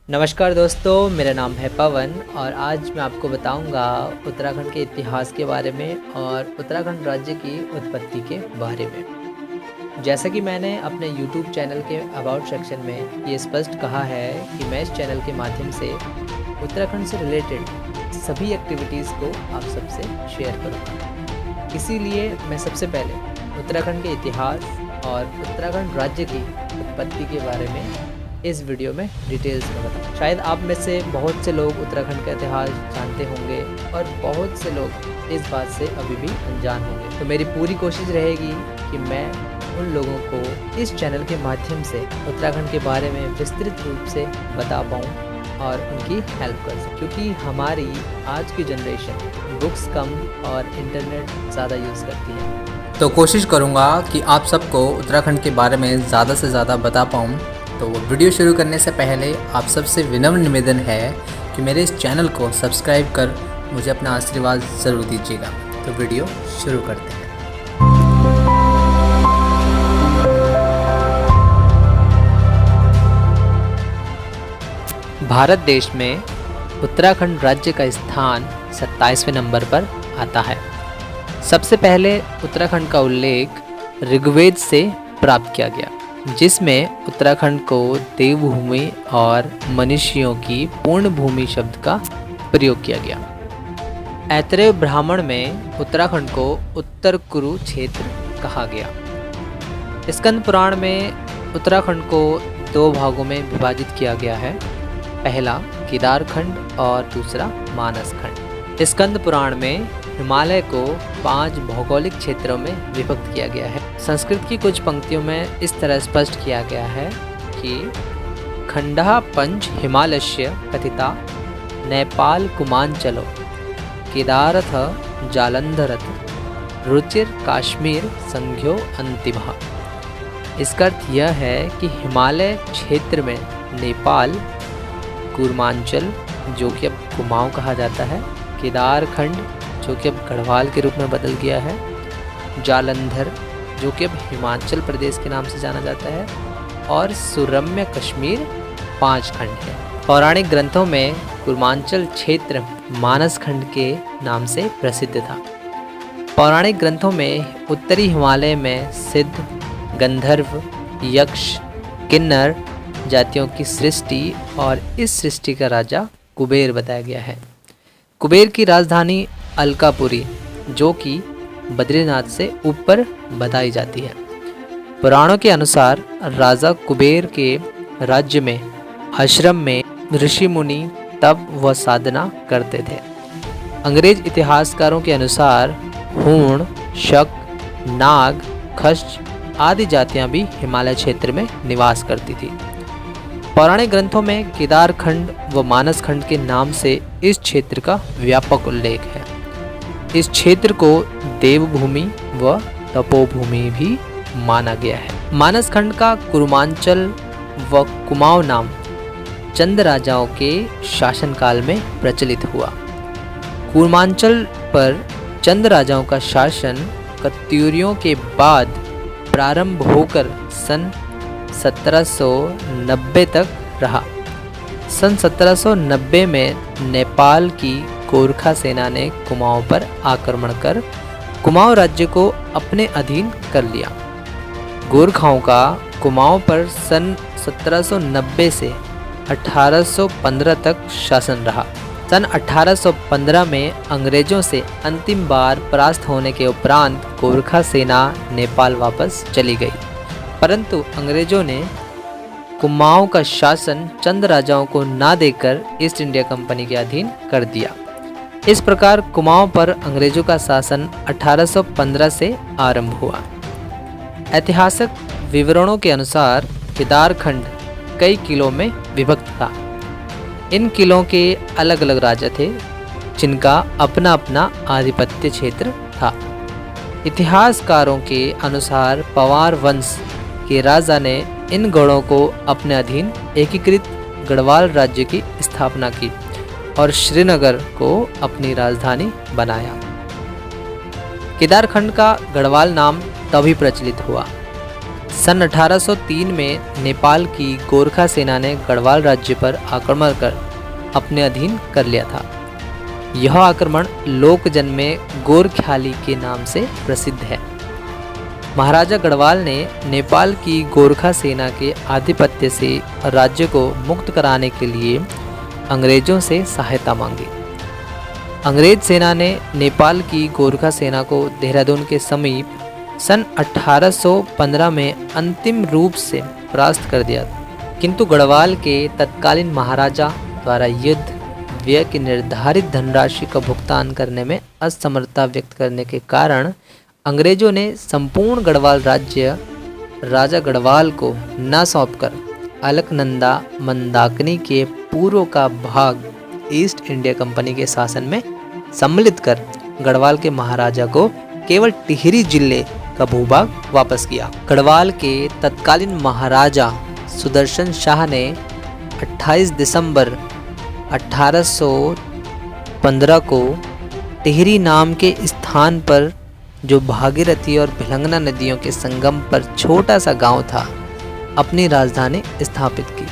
नमस्कार दोस्तों, मेरा नाम है पवन और आज मैं आपको बताऊंगा उत्तराखंड के इतिहास के बारे में और उत्तराखंड राज्य की उत्पत्ति के बारे में। जैसा कि मैंने अपने YouTube चैनल के अबाउट सेक्शन में ये स्पष्ट कहा है कि मैं इस चैनल के माध्यम से उत्तराखंड से रिलेटेड सभी एक्टिविटीज़ को आप सबसे शेयर करूँगा। इसीलिए मैं सबसे पहले उत्तराखंड के इतिहास और उत्तराखंड राज्य की उत्पत्ति के बारे में इस वीडियो में डिटेल्स में बताऊँ। शायद आप में से बहुत से लोग उत्तराखंड का इतिहास जानते होंगे और बहुत से लोग इस बात से अभी भी अनजान होंगे। तो मेरी पूरी कोशिश रहेगी कि मैं उन लोगों को इस चैनल के माध्यम से उत्तराखंड के बारे में विस्तृत रूप से बता पाऊँ और उनकी हेल्प कर सकूँ, क्योंकि हमारी आज की जनरेशन बुक्स कम और इंटरनेट ज़्यादा यूज़ करती है। तो कोशिश करूँगा कि आप सबको उत्तराखंड के बारे में ज़्यादा से ज़्यादा बता पाऊँ। तो वीडियो शुरू करने से पहले आप सबसे विनम्र निवेदन है कि मेरे इस चैनल को सब्सक्राइब कर मुझे अपना आशीर्वाद ज़रूर दीजिएगा। तो वीडियो शुरू करते हैं। भारत देश में उत्तराखंड राज्य का स्थान 27वें नंबर पर आता है। सबसे पहले उत्तराखंड का उल्लेख ऋग्वेद से प्राप्त किया गया, जिसमें उत्तराखंड को देवभूमि और मनुष्यों की पूर्ण भूमि शब्द का प्रयोग किया गया। ऐतरेय ब्राह्मण में उत्तराखंड को उत्तर कुरु क्षेत्र कहा गया। स्कंद पुराण में उत्तराखंड को दो भागों में विभाजित किया गया है, पहला केदारखंड और दूसरा मानसखंड। स्कंद पुराण में हिमालय को 5 भौगोलिक क्षेत्रों में विभक्त किया गया है। संस्कृत की कुछ पंक्तियों में इस तरह स्पष्ट किया गया है कि खंडः पंच हिमालयस्य कथिता नेपाल कुमांचलो केदारथ जालंधरथ रुचिर काश्मीर संघ्यो अंतिमः। इसका अर्थ यह है कि हिमालय क्षेत्र में नेपाल, कूर्मांचल जो कि अब कुमाऊं कहा जाता है, केदारखंड जो कि अब गढ़वाल के रूप में बदल गया है, जालंधर जो कि अब हिमाचल प्रदेश के नाम से जाना जाता है, और सुरम्य कश्मीर 5 खंड है। पौराणिक ग्रंथों में कूर्मांचल क्षेत्र मानस खंड के नाम से प्रसिद्ध था। पौराणिक ग्रंथों में उत्तरी हिमालय में सिद्ध, गंधर्व, यक्ष, किन्नर जातियों की सृष्टि और इस सृष्टि का राजा कुबेर बताया गया है। कुबेर की राजधानी अलकापुरी जो कि बद्रीनाथ से ऊपर बताई जाती है। पुराणों के अनुसार राजा कुबेर के राज्य में आश्रम में ऋषि मुनि तप व साधना करते थे। अंग्रेज इतिहासकारों के अनुसार हूण, शक, नाग, खश आदि जातियां भी हिमालय क्षेत्र में निवास करती थी। पौराणिक ग्रंथों में केदारखंड व मानसखंड के नाम से इस क्षेत्र का व्यापक उल्लेख है। इस क्षेत्र को देवभूमि व तपोभूमि भी माना गया है। मानसखंड का कुरुमांचल व कुमाऊं नाम चंद राजाओं के शासनकाल में प्रचलित हुआ। कुरुमांचल पर चंद राजाओं का शासन कत्यूरियों के बाद प्रारंभ होकर सन 1790 तक रहा। सन 1790 में नेपाल की गोरखा सेना ने कुमाऊं पर आक्रमण कर कुमाऊं राज्य को अपने अधीन कर लिया। गोरखाओं का कुमाऊं पर सन 1790 से 1815 तक शासन रहा। सन 1815 में अंग्रेजों से अंतिम बार परास्त होने के उपरांत गोरखा सेना नेपाल वापस चली गई, परंतु अंग्रेजों ने कुमाऊं का शासन चंद राजाओं को ना देकर ईस्ट इंडिया कंपनी के अधीन कर दिया। इस प्रकार कुमाऊं पर अंग्रेजों का शासन 1815 से आरंभ हुआ। ऐतिहासिक विवरणों के अनुसार केदारखंड कई किलों में विभक्त था। इन किलों के अलग अलग राजा थे, जिनका अपना अपना आधिपत्य क्षेत्र था। इतिहासकारों के अनुसार पवार वंश के राजा ने इन गढ़ों को अपने अधीन एकीकृत गढ़वाल राज्य की स्थापना की और श्रीनगर को अपनी राजधानी बनाया। केदारखंड का गढ़वाल नाम तभी प्रचलित हुआ सन 1803 में नेपाल की गोरखा सेना ने गढ़वाल राज्य पर आक्रमण कर अपने अधीन कर लिया था। यह आक्रमण लोकजन में गोरख्याली के नाम से प्रसिद्ध है। महाराजा गढ़वाल ने नेपाल की गोरखा सेना के आधिपत्य से राज्य को मुक्त कराने के लिए अंग्रेजों से सहायता मांगी। अंग्रेज सेना ने नेपाल की गोरखा सेना को देहरादून के समीप सन 1815 में अंतिम रूप से परास्त कर दिया, किंतु गढ़वाल के तत्कालीन महाराजा द्वारा युद्ध व्यय की निर्धारित धनराशि का भुगतान करने में असमर्थता व्यक्त करने के कारण अंग्रेजों ने संपूर्ण गढ़वाल राज्य राजा गढ़वाल को न सौंपकर अलकनंदा मंदाकिनी के पूर्व का भाग ईस्ट इंडिया कंपनी के शासन में सम्मिलित कर गढ़वाल के महाराजा को केवल टिहरी जिले का भूभाग वापस किया। गढ़वाल के तत्कालीन महाराजा सुदर्शन शाह ने 28 दिसंबर 1815 को टिहरी नाम के स्थान पर, जो भागीरथी और भिलंगना नदियों के संगम पर छोटा सा गांव था, अपनी राजधानी स्थापित की।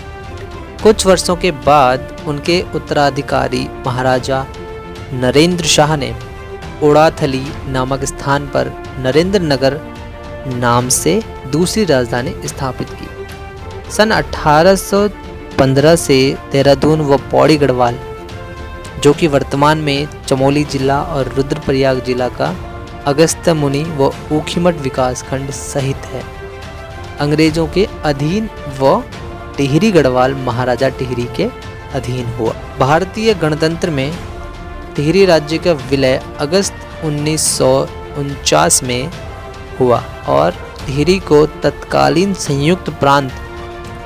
कुछ वर्षों के बाद उनके उत्तराधिकारी महाराजा नरेंद्र शाह ने ओड़ाथली नामक स्थान पर नरेंद्र नगर नाम से दूसरी राजधानी स्थापित की। सन 1815 से देहरादून व पौड़ी गढ़वाल, जो कि वर्तमान में चमोली जिला और रुद्रप्रयाग जिला का अगस्त्य मुनि व ऊखीमठ विकासखंड सहित है, अंग्रेजों के अधीन व टिहरी गढ़वाल महाराजा टिहरी के अधीन हुआ। भारतीय गणतंत्र में टिहरी राज्य का विलय अगस्त 1949 में हुआ और टिहरी को तत्कालीन संयुक्त प्रांत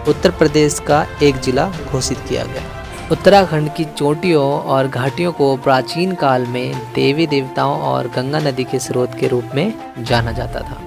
उत्तर प्रदेश का एक जिला घोषित किया गया। उत्तराखंड की चोटियों और घाटियों को प्राचीन काल में देवी देवताओं और गंगा नदी के स्रोत के रूप में जाना जाता था।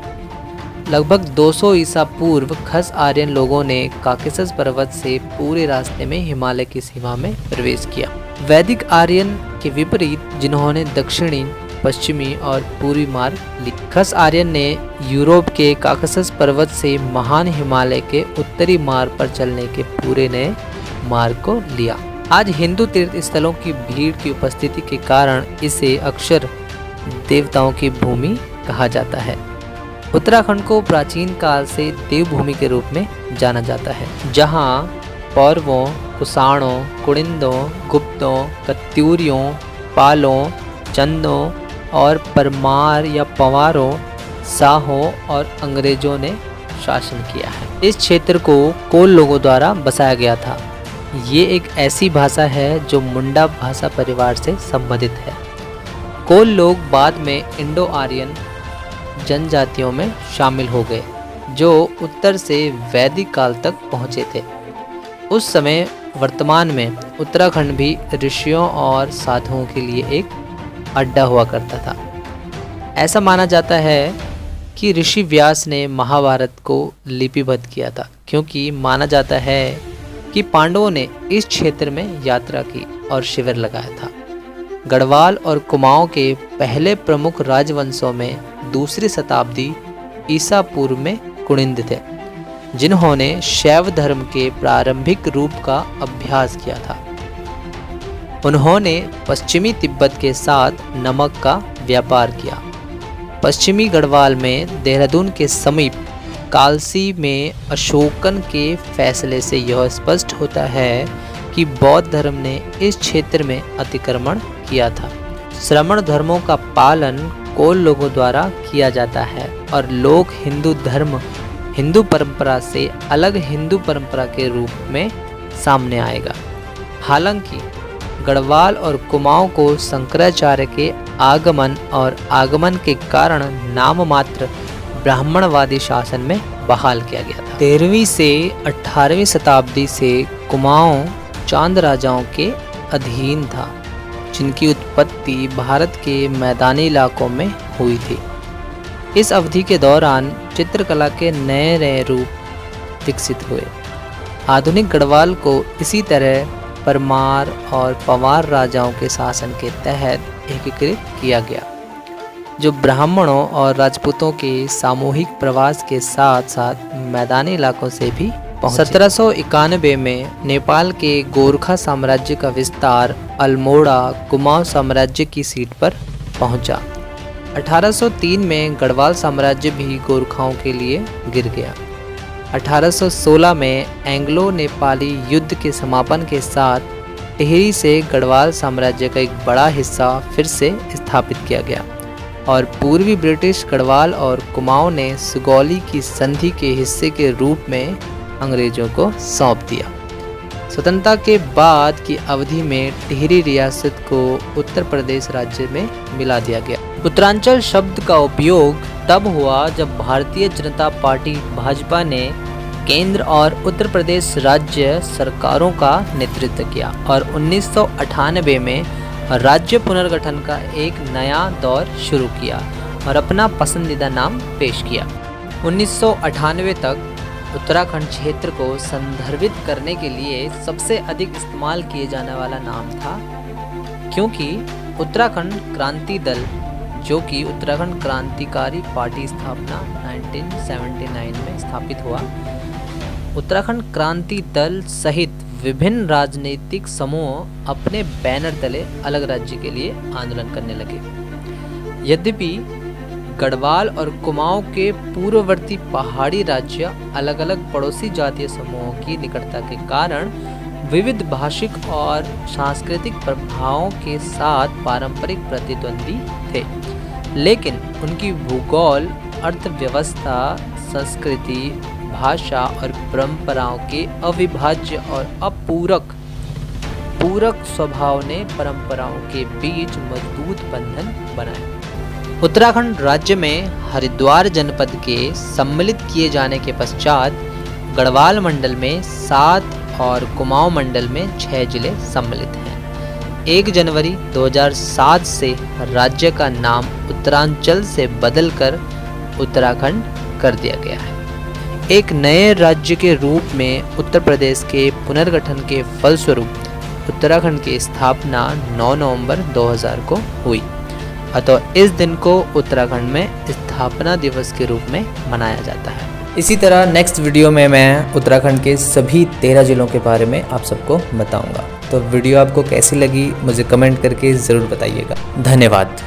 लगभग 200 ईसा पूर्व खस आर्यन लोगों ने काकेशस पर्वत से पूरे रास्ते में हिमालय की सीमा में प्रवेश किया। वैदिक आर्यन के विपरीत, जिन्होंने दक्षिणी, पश्चिमी और पूर्वी मार्ग ली। खस आर्यन ने यूरोप के काकेशस पर्वत से महान हिमालय के उत्तरी मार्ग पर चलने के पूरे नए मार्ग को लिया। आज हिंदू तीर्थ स्थलों की भीड़ की उपस्थिति के कारण इसे अक्सर देवताओं की भूमि कहा जाता है। उत्तराखंड को प्राचीन काल से देवभूमि के रूप में जाना जाता है, जहां पौरवों, कुषाणों, कुड़िंदों, गुप्तों, कत्यूरियों, पालों, चंदों और परमार या पवारों, शाहों और अंग्रेजों ने शासन किया है। इस क्षेत्र को कोल लोगों द्वारा बसाया गया था। ये एक ऐसी भाषा है जो मुंडा भाषा परिवार से संबंधित है। कोल लोग बाद में इंडो आर्यन जनजातियों में शामिल हो गए, जो उत्तर से वैदिक काल तक पहुँचे थे। उस समय वर्तमान में उत्तराखंड भी ऋषियों और साधुओं के लिए एक अड्डा हुआ करता था। ऐसा माना जाता है कि ऋषि व्यास ने महाभारत को लिपिबद्ध किया था, क्योंकि माना जाता है कि पांडवों ने इस क्षेत्र में यात्रा की और शिविर लगाया था। गढ़वाल और कुमाऊं के पहले प्रमुख राजवंशों में दूसरी शताब्दी ईसा पूर्व में कुड़िंद थे, जिन्होंने शैव धर्म के प्रारंभिक रूप का अभ्यास किया था। उन्होंने पश्चिमी तिब्बत के साथ नमक का व्यापार किया। पश्चिमी गढ़वाल में देहरादून के समीप कालसी में अशोकन के फैसले से यह स्पष्ट होता है कि बौद्ध धर्म ने इस क्षेत्र में अतिक्रमण किया था। श्रमण धर्मों का पालन कोल लोगों द्वारा किया जाता है और लोक हिंदू धर्म हिंदू परंपरा से अलग हिंदू परंपरा के रूप में सामने आएगा। हालांकि गढ़वाल और कुमाऊं को शंकराचार्य के आगमन के कारण नाम मात्र ब्राह्मणवादी शासन में बहाल किया गया था। 13वीं से 18वीं शताब्दी से कुमाऊं चांद राजाओं के अधीन था, जिनकी उत्पत्ति भारत के मैदानी इलाकों में हुई थी। इस अवधि के दौरान चित्रकला के नए नए रूप विकसित हुए। आधुनिक गढ़वाल को इसी तरह परमार और पवार राजाओं के शासन के तहत एकीकृत किया गया। जो ब्राह्मणों और राजपूतों के सामूहिक प्रवास के साथ साथ मैदानी इलाकों से भी पहुंचे। 1791 में नेपाल के गोरखा साम्राज्य का विस्तार अल्मोड़ा कुमाऊं साम्राज्य की सीट पर पहुंचा। 1803 में गढ़वाल साम्राज्य भी गोरखाओं के लिए गिर गया। 1816 में एंग्लो नेपाली युद्ध के समापन के साथ टिहरी से गढ़वाल साम्राज्य का एक बड़ा हिस्सा फिर से स्थापित किया गया और पूर्वी ब्रिटिश गढ़वाल और कुमाऊं ने सुगौली की संधि के हिस्से के रूप में अंग्रेजों को सौंप दिया। स्वतंत्रता के बाद की अवधि में टिहरी रियासत को उत्तर प्रदेश राज्य में मिला दिया गया। उत्तरांचल शब्द का उपयोग तब हुआ जब भारतीय जनता पार्टी भाजपा ने केंद्र और उत्तर प्रदेश राज्य सरकारों का नेतृत्व किया और 1998 में राज्य पुनर्गठन का एक नया दौर शुरू किया और अपना पसंदीदा नाम पेश किया। 1998 तक उत्तराखंड क्षेत्र को संदर्भित करने के लिए सबसे अधिक इस्तेमाल किए जाने वाला नाम था, क्योंकि उत्तराखंड क्रांति दल, जो कि उत्तराखंड क्रांतिकारी पार्टी स्थापना 1979 में स्थापित हुआ, उत्तराखंड क्रांति दल सहित विभिन्न राजनीतिक समूह अपने बैनर तले अलग राज्य के लिए आंदोलन करने लगे। यद्यपि गढ़वाल और कुमाऊं के पूर्ववर्ती पहाड़ी राज्य अलग अलग पड़ोसी जातीय समूहों की निकटता के कारण विविध भाषिक और सांस्कृतिक प्रभावों के साथ पारंपरिक प्रतिद्वंदी थे, लेकिन उनकी भूगोल, अर्थव्यवस्था, संस्कृति, भाषा और परंपराओं के अविभाज्य और पूरक स्वभाव ने परंपराओं के बीच मजबूत बंधन बनाए। उत्तराखंड राज्य में हरिद्वार जनपद के सम्मिलित किए जाने के पश्चात गढ़वाल मंडल में 7 और कुमाऊं मंडल में 6 जिले सम्मिलित हैं। 1 जनवरी 2007 से राज्य का नाम उत्तरांचल से बदलकर उत्तराखंड कर दिया गया है। एक नए राज्य के रूप में उत्तर प्रदेश के पुनर्गठन के फलस्वरूप उत्तराखंड की स्थापना 9 नवंबर 2000 को हुई। अतः इस दिन को उत्तराखंड में स्थापना दिवस के रूप में मनाया जाता है। इसी तरह नेक्स्ट वीडियो में मैं उत्तराखंड के सभी 13 जिलों के बारे में आप सबको बताऊंगा। तो वीडियो आपको कैसी लगी मुझे कमेंट करके ज़रूर बताइएगा। धन्यवाद।